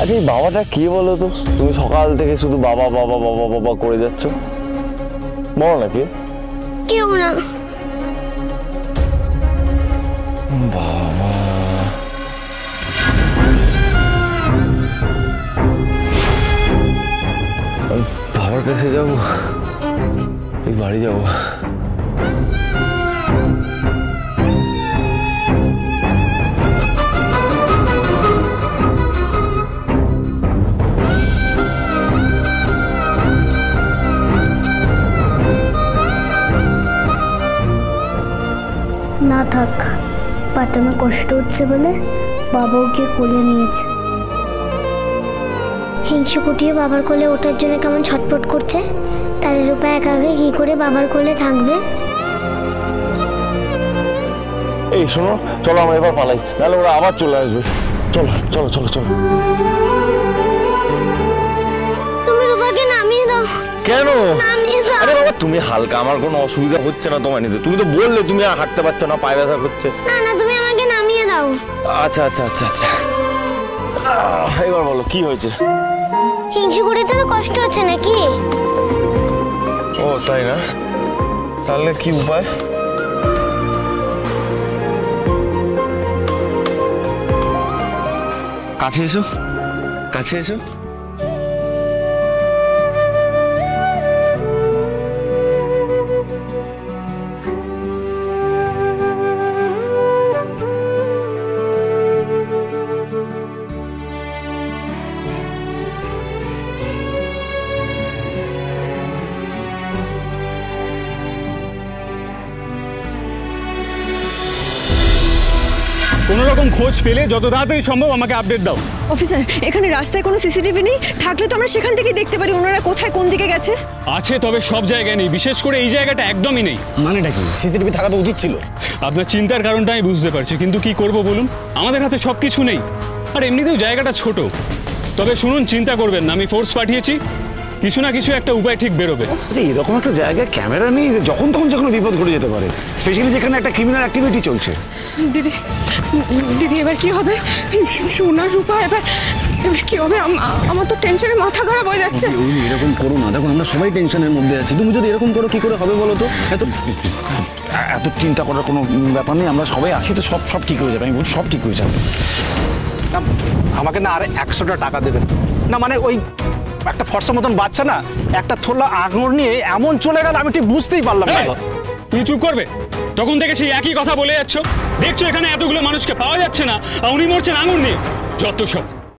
আচ্ছা এই বাবাটা কে বলো তো? তুমি সকাল থেকে শুধু বাবা বাবা বাবা বাবা করে যাচ্ছ। বলো না কে? কেউ না। বাবা বাবার কাছে যাবো, এই বাড়ি যাবো। না থাক, বাতামে কষ্ট হচ্ছে বলে বাবা ওকে কোলে নিয়েছে। হিংসু কুটিয়ে বাবার কোলে ওঠার জন্য কেমন ছটফট করছে। তার রূপা একা একা কি করে বাবার কোলে থাকবে? এই শোনো, চলো আমরা এবার পালাই, নাহলে ওরা আবার চলে আসবে। চলো চলো চলো চলো। তুমি রূপাকে নামিয়ে দাও। কেন? নামিয়ে দাও। আরে বাবা তুমি হালকা, আমার কোনো অসুবিধা হচ্ছে না তোমার নিতে। তুমি তো বললে তুমি আর হাঁটতে পারছো না, পায়ে ব্যথা করছে। না না, তুমি আমাকে নামিয়ে দাও। আচ্ছা আচ্ছা আচ্ছা আচ্ছা, এবার বলো কি হয়েছে? হিংসু কুটিতে তো কষ্ট হচ্ছে নাকি? ও তাই না? তাহলে কি উপায়? কাছে এসো, কাছে এসো। কোনো রকম খোঁজ পেলে যত তাড়াতাড়ি সম্ভব আমাকে আপডেট দাও। অফিসার, এখানে রাস্তায় কোনো সিসিটিভি নেই, থাকলে তো আমরা সেখান থেকে দেখতে পারি ওনারা কোথায় কোন দিকে গেছে। আছে, তবে সব জায়গায় নেই, বিশেষ করে এই জায়গাটা একদমই নেই। মানেটা কি? সিসিটিভি থাকা তো উচিত ছিল। আপনার চিন্তার কারণটা আমি বুঝতে পারছি, কিন্তু কি করব বলুন, আমাদের হাতে সব কিছু নেই। আর এমনিতেও জায়গাটা ছোট। তবে শুনুন, চিন্তা করবেন না, আমি ফোর্স পাঠিয়েছি, কিছু না কিছু একটা উপায় ঠিক বেরোবে। আচ্ছা, এরকম একটা জায়গায় ক্যামেরা নেই, যখন তখন যে কোনো বিপদ ঘটে যেতে পারে, স্পেশালি যেখানে একটা ক্রিমিনাল অ্যাক্টিভিটি চলছে। দিদি দিদি এবার কি হবে? সোনার রূপা এবার এবার কি হবে? আমার তো টেনশনে মাথা খারাপ হয়ে যাচ্ছে। এরকম করো না, দেখো আমরা সবাই টেনশনের মধ্যে আছি। তুমি যদি এরকম করো কি করে হবে বলো তো? এত চিন্তা করার কোনো ব্যাপার নেই, আমরা সবাই আছি তো, সব সব ঠিক হয়ে যাবে। আমি বলছি সব ঠিক হয়ে যাবে। আমাকে না আরে 100টা টাকা দেবেন না, মানে ওই একটা ফর্সা মতন বাচ্চা না একটা থোলা আঙুর নিয়ে এমন চলে গেল, আমি ঠিক বুঝতেই পারলাম না। তুমি চুপ করবে? তখন থেকে সেই একই কথা বলে যাচ্ছ। দেখছো এখানে এতগুলো মানুষকে পাওয়া যাচ্ছে না, আর উনি মরছেন আঙুর নিয়ে। যত সব